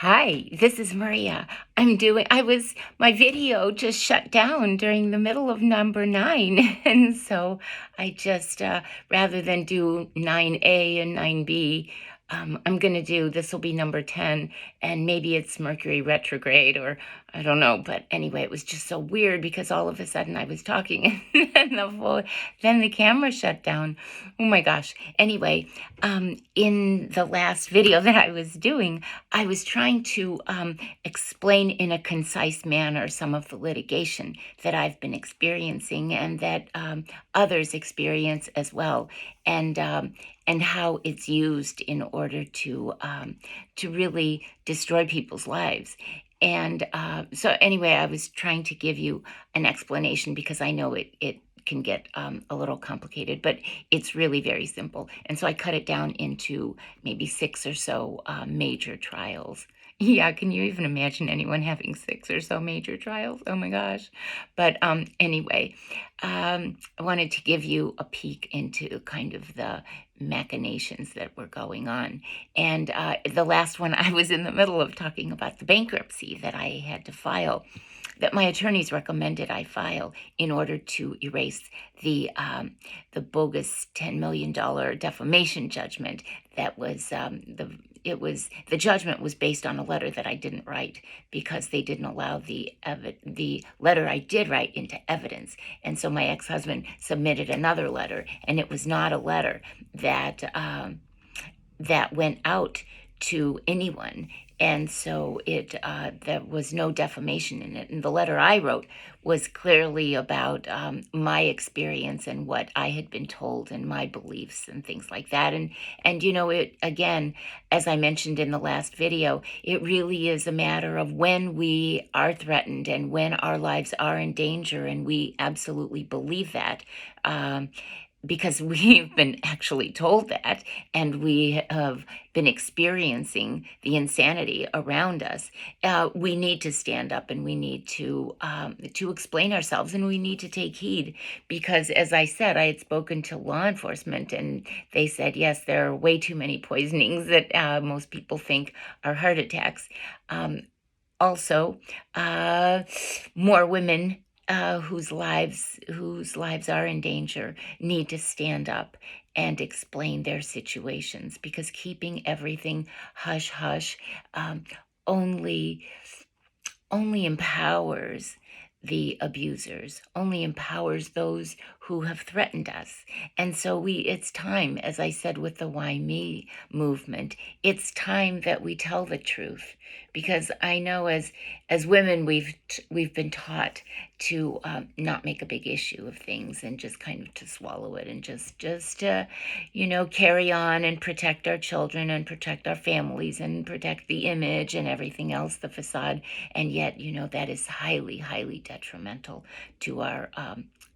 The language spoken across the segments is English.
Hi, this is Maria. My video just shut down during the middle of number 9. And so I just, rather than do 9A and 9B, I'm going to this will be number 10, and maybe it's Mercury retrograde, or I don't know. But anyway, it was just so weird because all of a sudden I was talking and then the camera shut down. Oh my gosh. Anyway, in the last video that I was doing, I was trying to explain in a concise manner some of the litigation that I've been experiencing and that others experience as well, and how it's used in order to really destroy people's lives. And so anyway, I was trying to give you an explanation because I know it can get a little complicated, but it's really very simple. And so I cut it down into maybe 6 or so major trials. Yeah, can you even imagine anyone having 6 or so major trials? Oh my gosh. But anyway, I wanted to give you a peek into kind of the machinations that were going on. And the last one, I was in the middle of talking about the bankruptcy that I had to file, that my attorneys recommended I file in order to erase the bogus $10 million defamation judgment that was the judgment was based on a letter that I didn't write because they didn't allow the letter I did write into evidence. And so my ex-husband submitted another letter, and it was not a letter that went out to anyone. And so there was no defamation in it. And the letter I wrote was clearly about my experience and what I had been told and my beliefs and things like that. And it, again, as I mentioned in the last video, it really is a matter of when we are threatened and when our lives are in danger, and we absolutely believe that. Because we've been actually told that, and we have been experiencing the insanity around us. We need to stand up, and we need to explain ourselves, and we need to take heed. Because, as I said, I had spoken to law enforcement, and they said, yes, there are way too many poisonings that most people think are heart attacks. Also, more women whose lives are in danger need to stand up and explain their situations, because keeping everything hush hush only empowers the abusers, only empowers those who have threatened us. And so it's time, as I said with the Why Me movement, it's time that we tell the truth. Because I know as women, we've been taught to not make a big issue of things, and just kind of to swallow it, and just carry on and protect our children and protect our families and protect the image and everything else, the facade. And yet, that is highly, highly detrimental to our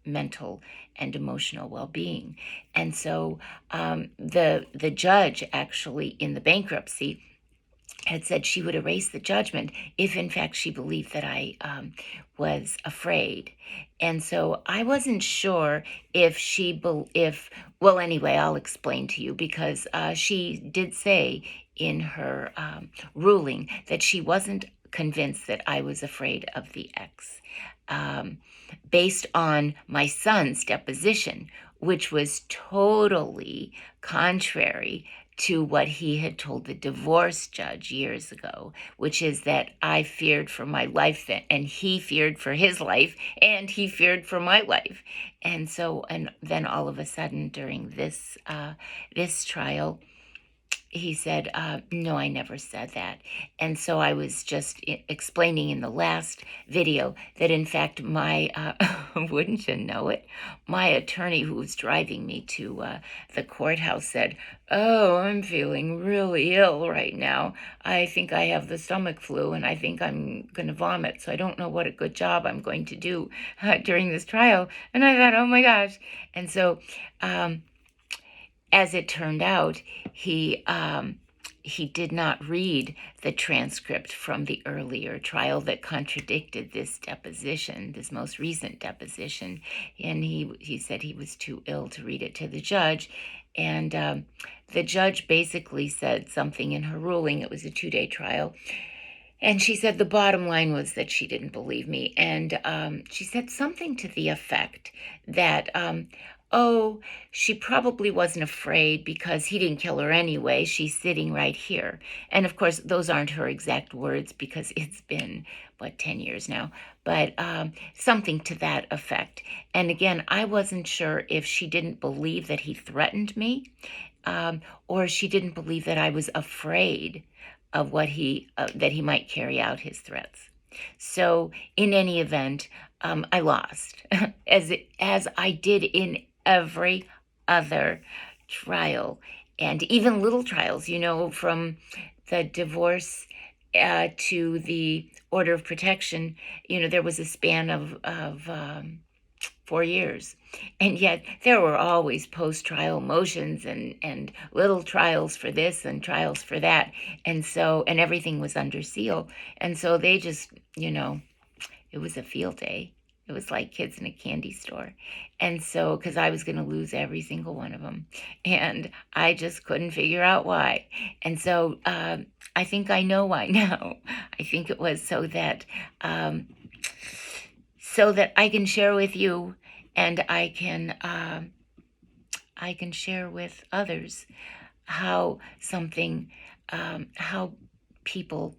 mental and emotional well-being. And so the judge, actually, in the bankruptcy, had said she would erase the judgment if, in fact, she believed that I was afraid. And so I wasn't sure well, anyway, I'll explain to you, because she did say in her ruling that she wasn't convinced that I was afraid of the ex, based on my son's deposition, which was totally contrary to what he had told the divorce judge years ago, which is that I feared for my life, and he feared for his life, and he feared for my life. And so, and then all of a sudden during this trial, he said, no, I never said that. And so I was just explaining in the last video that, in fact, my, wouldn't you know it, my attorney who was driving me to the courthouse said, oh, I'm feeling really ill right now. I think I have the stomach flu, and I think I'm going to vomit. So I don't know what a good job I'm going to do during this trial. And I thought, oh my gosh. And so, as it turned out, he did not read the transcript from the earlier trial that contradicted this deposition, this most recent deposition. And he said he was too ill to read it to the judge. And the judge basically said something in her ruling. It was a 2-day trial. And she said the bottom line was that she didn't believe me. And she said something to the effect that, oh, she probably wasn't afraid because he didn't kill her anyway. She's sitting right here. And of course, those aren't her exact words because it's been, 10 years now, but something to that effect. And again, I wasn't sure if she didn't believe that he threatened me, or she didn't believe that I was afraid of what that he might carry out his threats. So in any event, I lost, as I did in every other trial, and even little trials. From the divorce to the order of protection. There was a span of 4 years. And yet there were always post-trial motions and little trials for this and trials for that. And everything was under seal. And so they just, it was a field day. It was like kids in a candy store. And so, because I was going to lose every single one of them. And I just couldn't figure out why. And so I think I know why now. I think it was so that I can share with you, and I can share with others how how people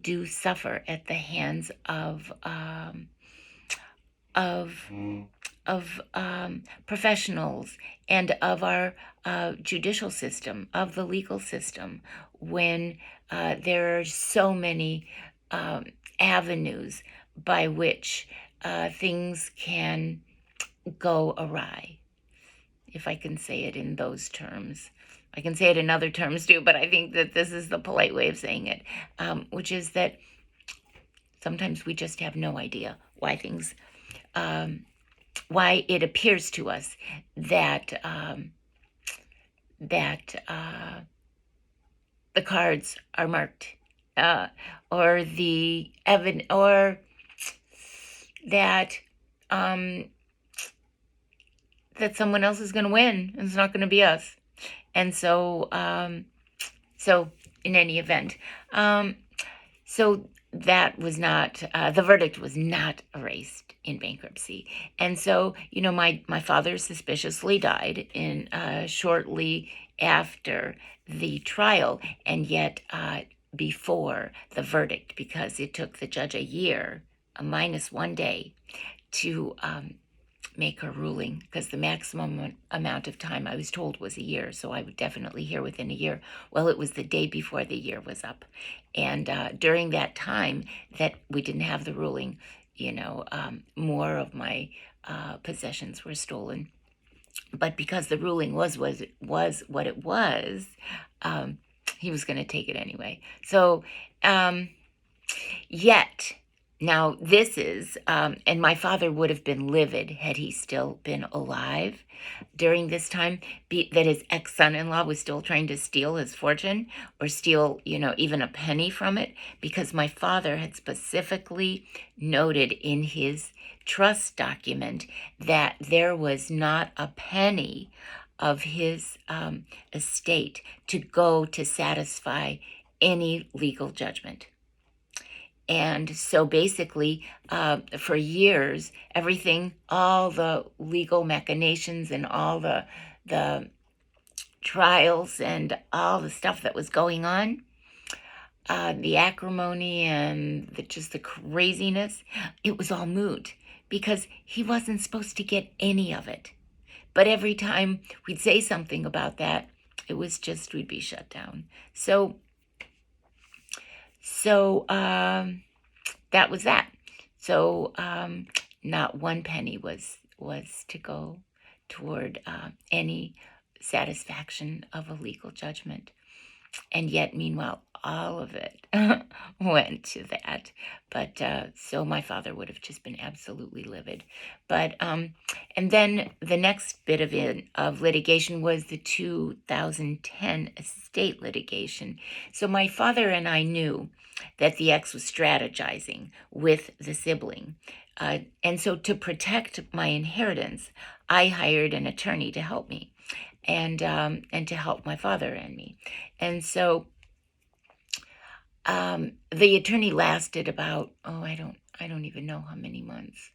do suffer at the hands of professionals and of our judicial system, of the legal system, when there are so many avenues by which things can go awry, if I can say it in those terms. I can say it in other terms too, but I think that this is the polite way of saying it, which is that sometimes we just have no idea why it appears to us that the cards are marked, or the or that that someone else is going to win, and it's not going to be us. And so in any event, so that was not, the verdict was not erased in bankruptcy. And so, my father suspiciously died shortly after the trial, and yet before the verdict, because it took the judge a year, minus 1 day, to make her ruling, because the maximum amount of time I was told was a year, so I would definitely hear within a year. Well, it was the day before the year was up, and during that time that we didn't have the ruling, more of my possessions were stolen. But because the ruling was what it was, he was going to take it anyway. So yet. Now, this is, and my father would have been livid had he still been alive during this time, that his ex-son-in-law was still trying to steal his fortune, or steal, even a penny from it, because my father had specifically noted in his trust document that there was not a penny of his estate to go to satisfy any legal judgment. And so basically, for years, everything, all the legal machinations and all the trials and all the stuff that was going on, the acrimony and just the craziness, it was all moot, because he wasn't supposed to get any of it. But every time we'd say something about that, it was just, we'd be shut down. So that was that. So not one penny was to go toward any satisfaction of a legal judgment. And yet, meanwhile, all of it went to that. But so my father would have just been absolutely livid. But and then the next bit of litigation was the 2010 estate litigation. So my father and I knew that the ex was strategizing with the sibling. And so to protect my inheritance, I hired an attorney to help me, and to help my father and me. And so The attorney lasted about, I don't even know how many months.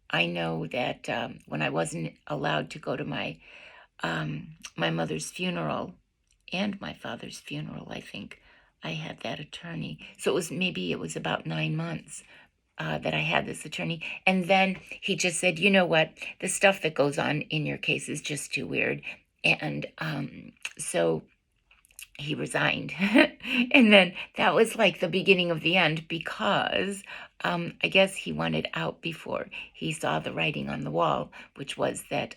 I know that when I wasn't allowed to go to my mother's funeral and my father's funeral, I think I had that attorney. So it was about 9 months that I had this attorney. And then he just said, you know what, the stuff that goes on in your case is just too weird. And so he resigned. And then that was like the beginning of the end because I guess he wanted out before he saw the writing on the wall, which was that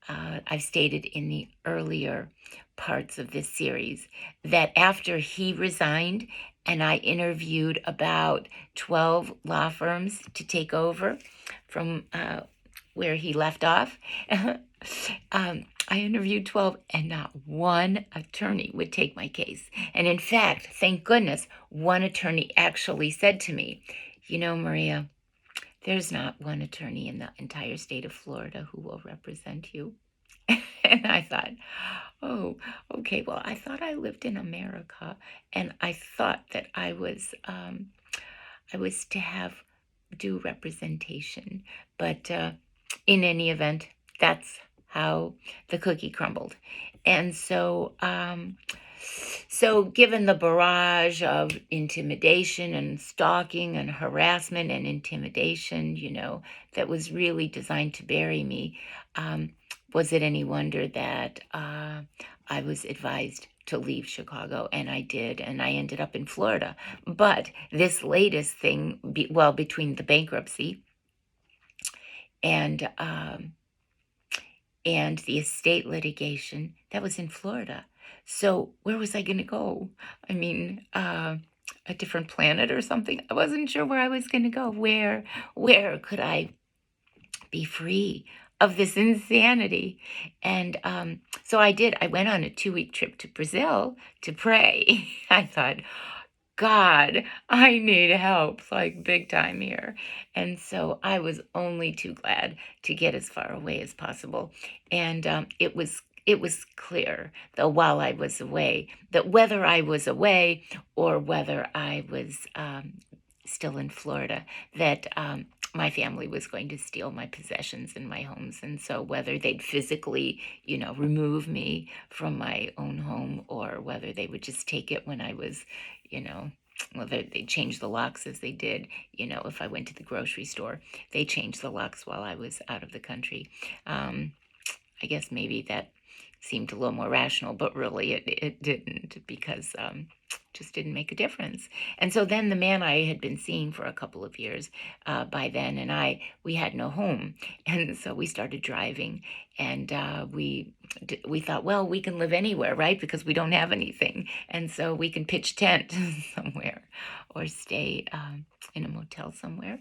I've stated in the earlier parts of this series that after he resigned and I interviewed about 12 law firms to take over from where he left off. I interviewed 12 and not one attorney would take my case. And in fact, thank goodness, one attorney actually said to me, you know, Maria, there's not one attorney in the entire state of Florida who will represent you. And I thought, oh, okay, well, I thought I lived in America and I thought that I was to have due representation. But in any event, that's how the cookie crumbled. And so given the barrage of intimidation and stalking and harassment and intimidation, that was really designed to bury me, was it any wonder that I was advised to leave Chicago? And I did, and I ended up in Florida. But this latest thing, between the bankruptcy and the estate litigation, that was in Florida. So where was I going to go? I mean, a different planet or something? I wasn't sure where I was going to go. Where could I be free of this insanity? And so I did. I went on a 2-week trip to Brazil to pray. I thought, God, I need help, like big time here. And so I was only too glad to get as far away as possible. And it was clear that while I was away, that whether I was away or whether I was still in Florida, that my family was going to steal my possessions and my homes. And so whether they'd physically, remove me from my own home or whether they would just take it when I was, whether they changed the locks as they did, if I went to the grocery store, they changed the locks while I was out of the country. I guess maybe that seemed a little more rational, but really it didn't, because just didn't make a difference. And so then the man I had been seeing for a couple of years by then and we had no home. And so we started driving, and we thought, well, we can live anywhere, right? Because we don't have anything. And so we can pitch tent somewhere or stay in a motel somewhere.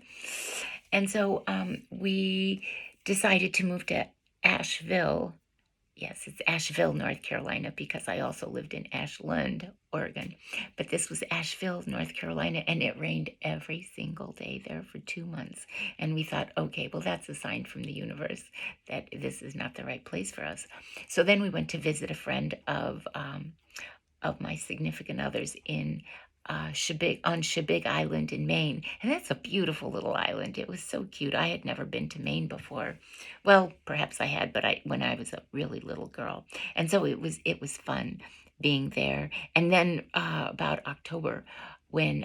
And so we decided to move to Asheville. Yes, it's Asheville, North Carolina, because I also lived in Ashland, Oregon. But this was Asheville, North Carolina, and it rained every single day there for 2 months. And we thought, okay, well, that's a sign from the universe that this is not the right place for us. So then we went to visit a friend of my significant others in Shebig Island in Maine. And that's a beautiful little island. It was so cute. I had never been to Maine before. Well, perhaps I had, but when I was a really little girl. And so it was fun being there. And then about October, when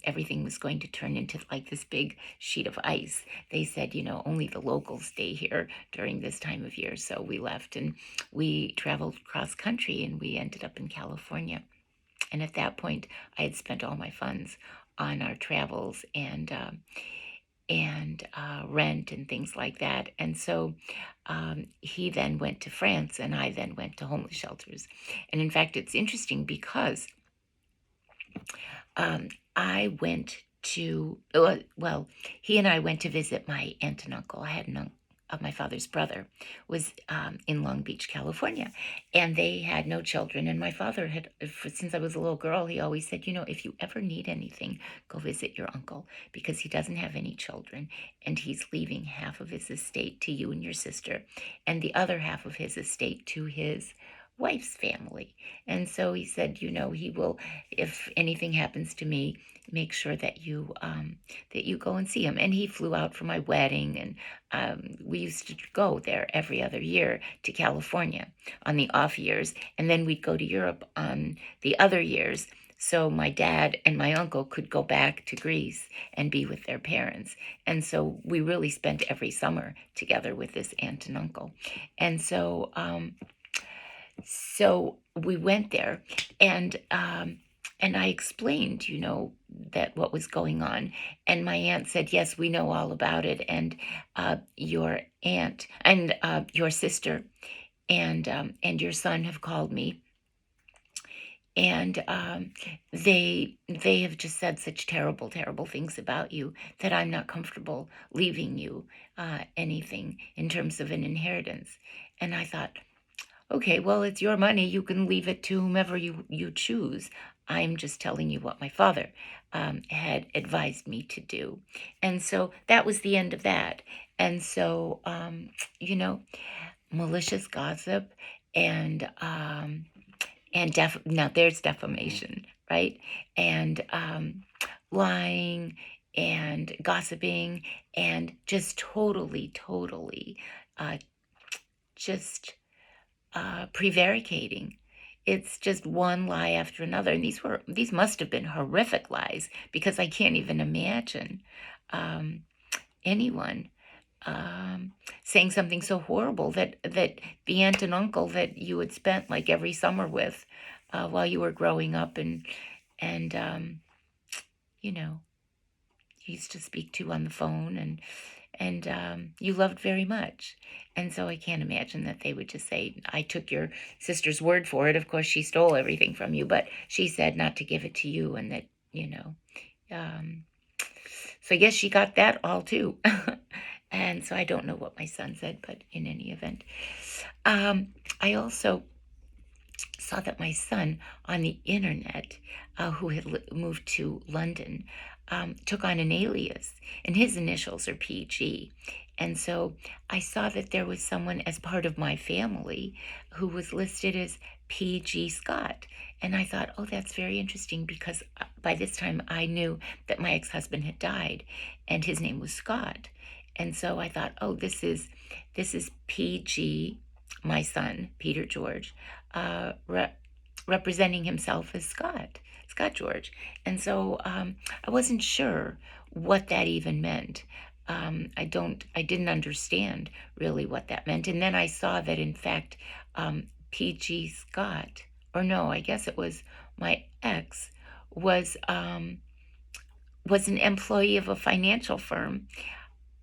everything was going to turn into like this big sheet of ice, they said, only the locals stay here during this time of year. So we left and we traveled cross country and we ended up in California. And at that point, I had spent all my funds on our travels and rent and things like that. And so he then went to France, and I then went to homeless shelters. And in fact, it's interesting because I went to, he and I went to visit my aunt and uncle. I had an uncle. Of my father's brother was in Long Beach, California, and they had no children. And my father had, since I was a little girl, he always said, if you ever need anything, go visit your uncle, because he doesn't have any children, and he's leaving half of his estate to you and your sister, and the other half of his estate to his wife's family. And so he said, he will, if anything happens to me, make sure that you go and see him. And he flew out for my wedding, and we used to go there every other year to California on the off years, and then we'd go to Europe on the other years. So my dad and my uncle could go back to Greece and be with their parents. And so we really spent every summer together with this aunt and uncle. And so we went there, and I explained, that what was going on. And my aunt said, "Yes, we know all about it. And your aunt and your sister and your son have called me, and they have just said such terrible, terrible things about you that I'm not comfortable leaving you anything in terms of an inheritance." And I thought, okay, well, it's your money. You can leave it to whomever you choose. I'm just telling you what my father had advised me to do. And so that was the end of that. And so, malicious gossip and now there's defamation, right? And lying and gossiping and just totally uh, just prevaricating. It's just one lie after another, and these must have been horrific lies, because I can't even imagine um, anyone saying something so horrible that the aunt and uncle that you had spent like every summer with while you were growing up, and you know used to speak to on the phone, and you loved very much. And so I can't imagine that they would just say, "I took your sister's word for it. Of course, she stole everything from you, but she said not to give it to you," and that, Um, so I guess she got that all too. And so I don't know what my son said, but in any event, I also saw that my son on the internet, who had moved to London, took on an alias, and his initials are PG. And so I saw that there was someone as part of my family who was listed as PG Scott. And I thought, oh, that's very interesting, because by this time I knew that my ex-husband had died and his name was Scott. And so I thought, oh, this is PG, my son, Peter George, representing himself as Scott George. And so I wasn't sure what that even meant. I didn't understand really what that meant. And then I saw that, in fact, PG Scott, or no, I guess it was my ex, was an employee of a financial firm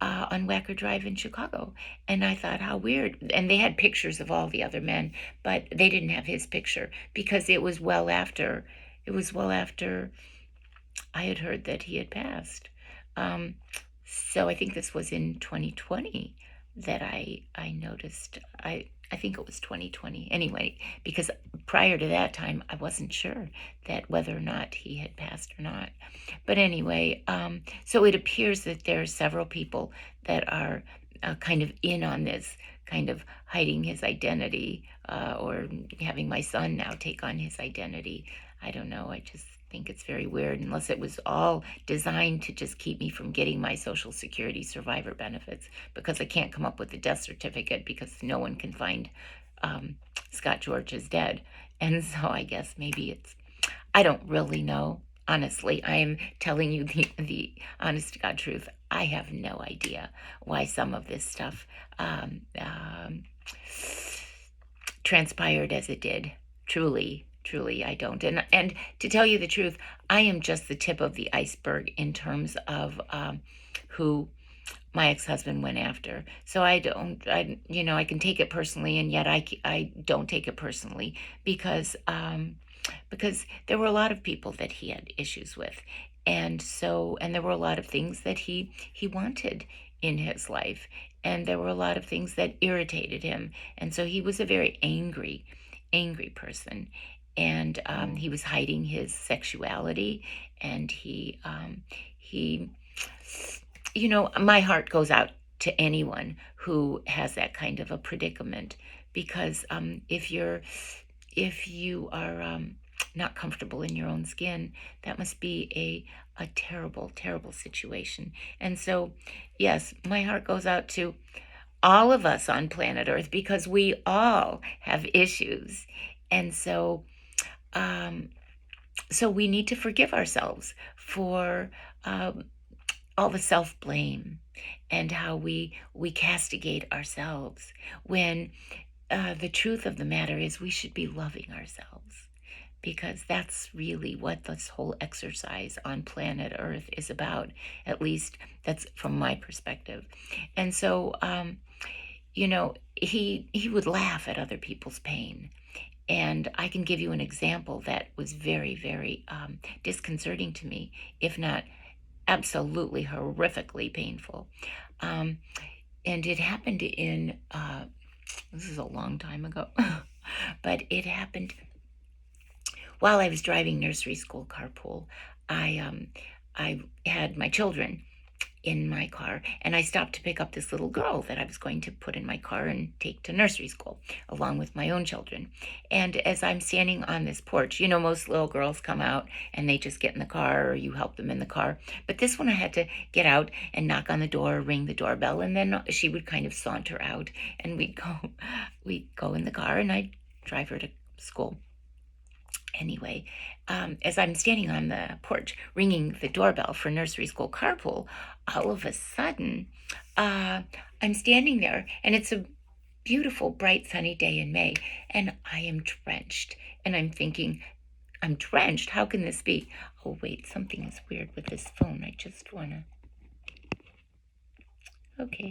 on Wacker Drive in Chicago. And I thought, how weird. And they had pictures of all the other men, but they didn't have his picture, because it was well after I had heard that he had passed. Um, so I think this was in 2020 that I noticed. I think it was 2020 anyway, because prior to that time I wasn't sure that whether or not he had passed or not. But anyway, so it appears that there are several people that are kind of in on this, kind of hiding his identity, or having my son now take on his identity. I don't know. I just think it's very weird, unless it was all designed to just keep me from getting my Social Security survivor benefits, because I can't come up with a death certificate because no one can find Scott George is dead. And so I guess maybe I don't really know. Honestly, I am telling you the honest to God truth. I have no idea why some of this stuff transpired as it did. Truly, I don't. And to tell you the truth, I am just the tip of the iceberg in terms of who my ex-husband went after. So I can take it personally, and yet I don't take it personally, because there were a lot of people that he had issues with, and there were a lot of things that he wanted in his life, and there were a lot of things that irritated him, and so he was a very angry person, and he was hiding his sexuality, and he my heart goes out to anyone who has that kind of a predicament, because if you're if you are not comfortable in your own skin, that must be a terrible, terrible situation. And so, yes, my heart goes out to all of us on planet Earth because we all have issues. And um, so we need to forgive ourselves for um, all the self-blame and how we castigate ourselves when the truth of the matter is we should be loving ourselves, because that's really what this whole exercise on planet Earth is about. At least that's from my perspective. And so, he would laugh at other people's pain. And I can give you an example that was very, very disconcerting to me, if not absolutely horrifically painful. Um, and it happened this is a long time ago, but it happened while I was driving nursery school carpool. I had my children in my car, and I stopped to pick up this little girl that I was going to put in my car and take to nursery school along with my own children. And as I'm standing on this porch, most little girls come out and they just get in the car, or you help them in the car. But this one I had to get out and knock on the door, ring the doorbell, and then she would kind of saunter out, and we'd go in the car, and I'd drive her to school. Anyway, as I'm standing on the porch ringing the doorbell for nursery school carpool, all of a sudden, I'm standing there, and it's a beautiful, bright, sunny day in May, and I am drenched. And I'm thinking, I'm drenched. How can this be? Oh, wait, something is weird with this phone. I just want to. Okay.